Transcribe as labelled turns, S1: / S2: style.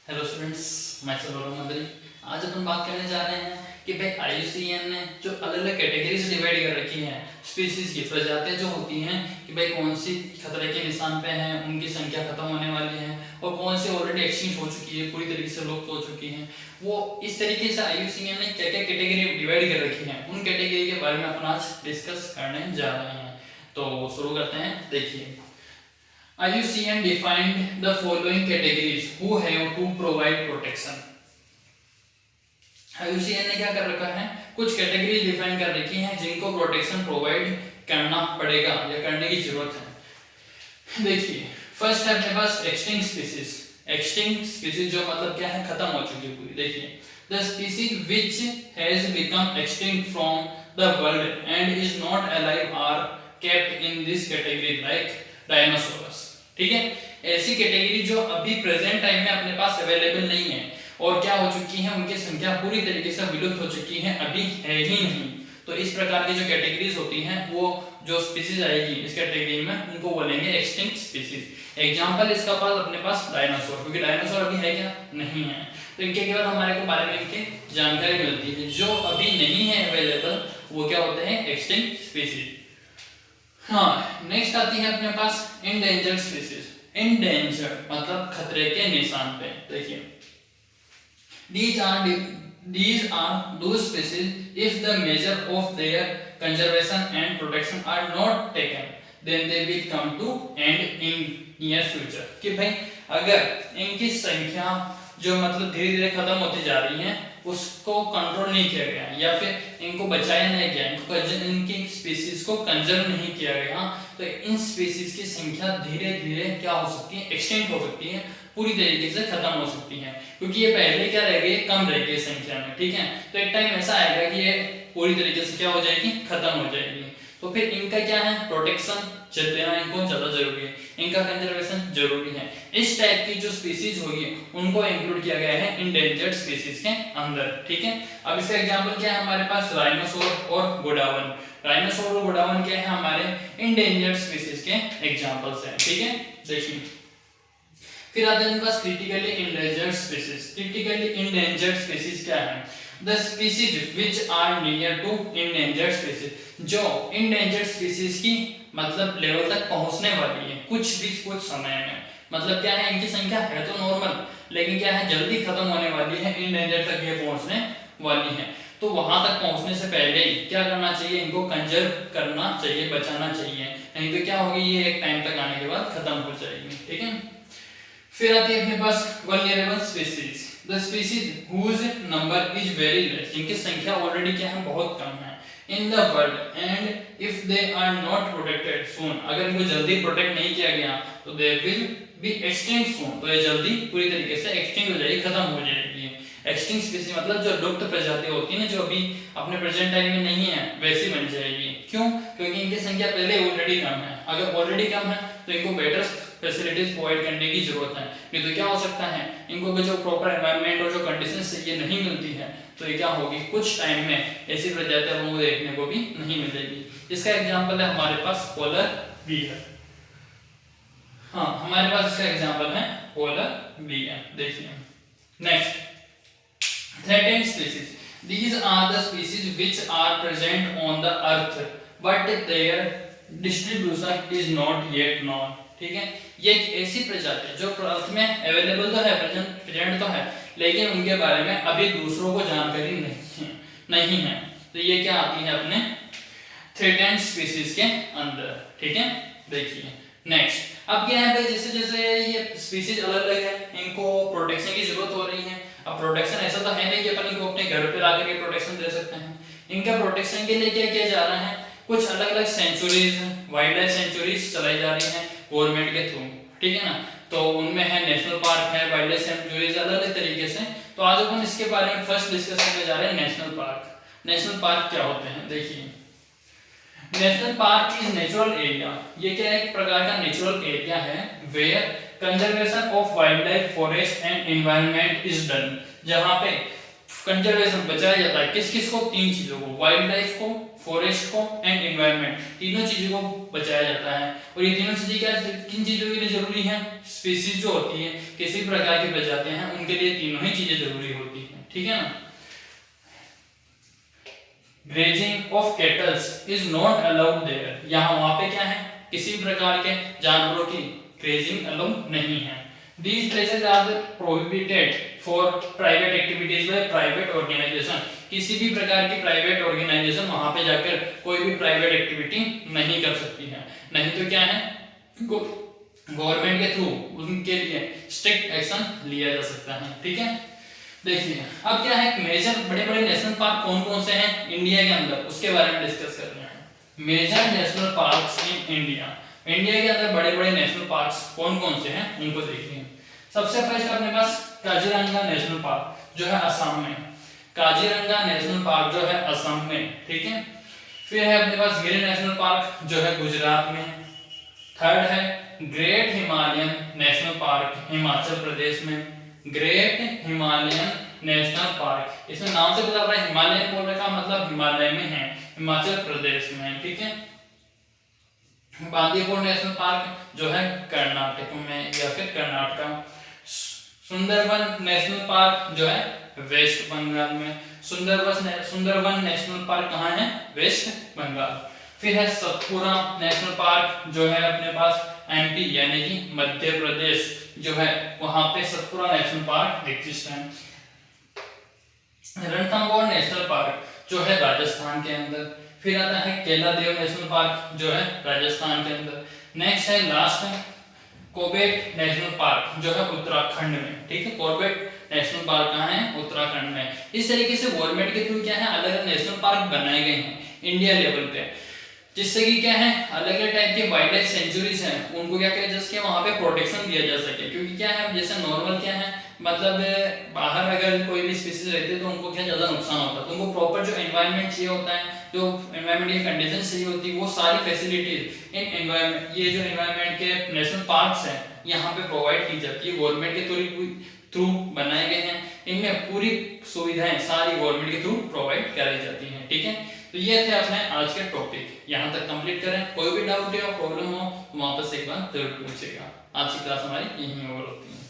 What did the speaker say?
S1: Hello students, मैं मदरी। आज अपन बात करने जा रहे हैं कि भाई IUCN ने जो अलग अलग कैटेगरीज डिवाइड कर रखी हैं स्पीसीज की प्रजातियां जो होती हैं कि भाई कौन सी खतरे के निशान पे हैं, उनकी संख्या खत्म होने वाली है और कौन सी ऑलरेडी एक्सटिंक्ट हो चुकी है, पूरी तरीके से लुप्त हो चुकी हैं। वो इस तरीके से IUCN ने क्या क्या कैटेगरी डिवाइड कर रखी है, उन कैटेगरी के बारे में अपन आज डिस्कस करने जा रहे हैं। तो शुरू करते हैं। देखिए, IUCN defined the following categories who have to provide protection. IUCN ने क्या कर रखा है, कुछ कैटेगरी डिफाइन कर रखी हैं जिनको प्रोटेक्शन प्रोवाइड करना पड़ेगा या करने की जरूरत है। देखिए, फर्स्ट है अपने पास एक्सटिंक्ट स्पीसीज। एक्सटिंक्ट स्पीसीज जो मतलब क्या है, खत्म हो चुकी है पूरी। देखिए, the species which has become extinct from the world and is not alive are kept in this category like dinosaurs. ठीक है, ऐसी कैटेगरी जो अभी प्रेजेंट टाइम में अपने पास अवेलेबल नहीं है और क्या हो चुकी है, उनकी संख्या पूरी तरीके से विलुप्त हो चुकी है, अभी है ही नहीं। तो इस प्रकार की जो कैटेगरीज होती हैं, वो जो स्पीसीज आएगी इस कैटेगरी में, उनको बोलेंगे एक्सटिंक्ट स्पीसीज। एग्जांपल इसका पास अपने पास डायनासोर, क्योंकि डायनासोर अभी है क्या, नहीं है। तो इनके केवल हमारे को बारे में इनकी जानकारी मिलती है। जो अभी नहीं है अवेलेबल वो क्या होते हैं, एक्सटिंक्ट स्पीसीज। हाँ, नेक्स्ट आती है अपने पास इंडेंजर्ड स्पीसीज। इंडेंजर्ड मतलब खतरे के निशान पे। देखिए, these are those species if the measure of their conservation and protection are not taken then they will come to end in near future। कि भाई अगर इनकी संख्या जो मतलब धीरे धीरे खत्म होती जा रही है उसको कंट्रोल नहीं किया गया या फिर इनको बचाया नहीं गया, इनकी स्पीसीज को कंजर्व नहीं किया गया, तो इन स्पीसीज की संख्या धीरे धीरे क्या हो सकती है, एक्सटेंड हो सकती है, पूरी तरीके से खत्म हो सकती है। क्योंकि ये पहले क्या रह गई, कम रह गई संख्या में। ठीक है, तो एक टाइम ऐसा आएगा कि ये पूरी तरीके से क्या हो जाएगी, खत्म हो जाएगी। तो फिर इनका क्या है, प्रोटेक्शन देना इनको ज्यादा जरूरी है, इनका कंजर्वेशन जरूरी है। इस टाइप की जो स्पीसीज होगी उनको इंक्लूड किया गया है इंडेंजर्ड स्पीसीज के अंदर। ठीक है, अब इसका एग्जांपल क्या है हमारे पास, राइनोसोर और गोडावन। राइनोसोर और गोडावन क्या है, हमारे इंडेंजर्ड स्पीसीज के एग्जांपल्स हैं। ठीक है, देखिए फिर आते हैं पास critically endangered species. Critically endangered species क्या है, the species which are near to endangered species, जो इंडेंजर्ड स्पीसीज की मतलब लेवल तक पहुंचने वाली है कुछ समय में। मतलब क्या है, इनकी संख्या है तो नॉर्मल, लेकिन क्या है, जल्दी खत्म होने वाली है, इंडेंजर तक ये पहुंचने वाली है। तो वहां तक पहुंचने से पहले ही क्या करना चाहिए, इनको कंजर्व करना चाहिए, बचाना चाहिए, नहीं तो क्या होगी, ये एक टाइम तक आने के बाद खत्म हो जाएगी। ठीक है, फिर आती है अपने पास vulnerable species, the species whose number is very less, जिनकी संख्या ऑलरेडी क्या है, बहुत कम है in the world and if they are not protected soon, अगर इनको जल्दी प्रोटेक्ट नहीं किया गया तो they will be extinct soon, तो ये जल्दी पूरी तरीके से एक्सटिंक्ट हो जाएगी, खत्म हो जाएगी। एक्सटिंक्ट स्पीसीज मतलब जो लुप्त प्रजाति होती है ना, जो अभी अपने प्रेजेंट टाइम में नहीं है, वैसी बन जाएगी। क्यों, क्योंकि इनकी संख्या पहले ऑलरेडी कम है। अगर ऑलरेडी कम है तो इनको बेटर फैसिलिटीज प्रोवाइड करने की जरूरत है, नहीं तो क्या हो सकता है, इनको जो प्रॉपर एनवायरनमेंट और जो कंडीशंस चाहिए नहीं मिलती है, तो ये क्या होगी, कुछ टाइम में ऐसी प्रजातियां हमको देखने को भी नहीं मिलेगी। इसका एग्जांपल है हमारे पास पोलर बियर। हाँ, हमारे पास इसका एग्जांपल है पोलर बियर। देखिए next, threatened species, these are the species which are present on the earth but their distribution is not yet known। ठीक है, ये एक ऐसी प्रजाति जो अर्थ में अवेलेबल तो है, प्रेजेंट तो है, लेकिन उनके बारे में अभी दूसरों को जानकारी नहीं है। तो ये क्या आती है अपने थ्रेटेंड स्पीसीज के अंदर। ठीक है, देखिए नेक्स्ट, अब क्या है भाई, जैसे जैसे ये स्पीसीज अलग अलग है, इनको प्रोटेक्शन की जरूरत हो रही है। अब प्रोटेक्शन ऐसा तो है नहीं कि अपन इनको अपने घर पे लाकर के प्रोटेक्शन दे सकते हैं। इनका प्रोटेक्शन के लिए क्या किया जा रहा है, कुछ अलग अलग सेंचुरीज, वाइल्ड लाइफ सेंचुरीज चलाई जा रही हैं गवर्नमेंट के थ्रू। ठीक है ना, तो उनमें है नेशनल पार्क है, वाइल्ड लाइफ सेंचुरीज, अलग अलग तरीके से। तो आज अपन इसके बारे में फर्स्ट डिस्कस करने जा रहे हैं नेशनल पार्क। नेशनल पार्क क्या होते हैं, देखिए national park is natural area, ये क्या एक प्रकार का नेचुरल एरिया है where conservation of wild life, forest and environment is done, जहां पे कंजर्वेशन बचाया जाता है किस किस को, तीन चीजों को, वाइल्ड लाइफ को, फॉरेस्ट को एंड एनवायरनमेंट, तीनों चीजों को बचाया जाता है। और ये तीनों चीजें क्या किन चीजों के लिए जरूरी है? स्पीसीज जो होती है, किसी प्रकार की प्रजातियां हैं, उनके लिए तीनों ही चीजें जरूरी होती हैं, ठीक है ना। Grazing of cattles is not allowed there, यहाँ वहां पे क्या है, किसी प्रकार के जानवरों की ग्रेजिंग अलाउ नहीं है। These places are prohibited for private activities by private organization, किसी भी प्रकार की प्राइवेट ऑर्गेनाइजेशन वहां पे जाकर कोई भी प्राइवेट एक्टिविटी नहीं कर सकती है। नहीं तो क्या है, गवर्नमेंट के थ्रू उनके लिए स्ट्रिक्ट एक्शन लिया जा सकता है, ठीक है। देखिए अब क्या है, मेजर बड़े बड़े नेशनल पार्क कौन कौन से हैं इंडिया के अंदर, उसके बारे में डिस्कस कर रहे हैं। Major national parks in India, India के अंदर बड़े बड़े नेशनल पार्क्स कौन कौन से हैं उनको देखिए। सबसे फर्स्ट अपने पास काजीरंगा नेशनल पार्क जो है असम में, काजीरंगा नेशनल पार्क जो है असम में, ठीक है। फिर है अपने पास गिर नेशनल पार्क जो है गुजरात में। थर्ड है Great Himalayan National Park Himachal Pradesh में, ग्रेट हिमालयन नेशनल पार्क, इसमें नाम से पता चल रहा है हिमालयन बोल रखा मतलब हिमालय में है, हिमाचल प्रदेश में, ठीक है। बांदीपुर नेशनल पार्क जो है कर्नाटक में या फिर कर्नाटक। सुंदरवन नेशनल पार्क जो है वेस्ट बंगाल में, सुंदरवन नेशनल पार्क कहाँ है, वेस्ट बंगाल। फिर है सतपुरा नेशनल पार्क जो है अपने पास एमपी यानी कि मध्य प्रदेश जो है, वहां पे सतपुरा नेशनल पार्क एग्जिस्ट है। रणथंबोर नेशनल पार्क जो है राजस्थान के अंदर। फिर आता है केलादेव नेशनल पार्क जो है राजस्थान के अंदर। नेक्स्ट है लास्ट है कॉर्बेट नेशनल पार्क जो है उत्तराखंड में, ठीक है। कॉर्बेट नेशनल पार्क कहाँ है, उत्तराखंड में। इस तरीके से गवर्नमेंट के थ्रू क्या है अलग अलग नेशनल पार्क बनाए गए हैं इंडिया लेवल पे, जिससे कि क्या है अलग अलग टाइप के वाइल्ड लाइफ सेंचुरीज हैं उनको क्या करें जिसके वहां पे प्रोटेक्शन दिया जा सके। क्योंकि क्या है जैसे नॉर्मल क्या है मतलब बाहर अगर कोई भी स्पीसीज रहती है तो उनको क्या ज्यादा नुकसान होता है, तो उनको प्रॉपर जो एनवायरनमेंट चाहिए होता है, जो एनवायरनमेंट की कंडीशन चाहिए होती है, वो सारी फैसिलिटीज इन एनवायरनमेंट ये जो एनवायरनमेंट के नेशनल पार्क्स हैं यहाँ पे प्रोवाइड की जाती है। गवर्नमेंट के थ्रू बनाए गए हैं, इनमें पूरी सुविधाएं सारी गवर्नमेंट के थ्रू प्रोवाइड कराई जाती हैं, ठीक है। तो ये थे अपने आज के टॉपिक, यहाँ तक कंप्लीट करें। कोई भी डाउट या प्रॉब्लम हो तो वापस एक बार जरूर पूछेगा। आज की क्लास हमारी यहीं ओवर होती है।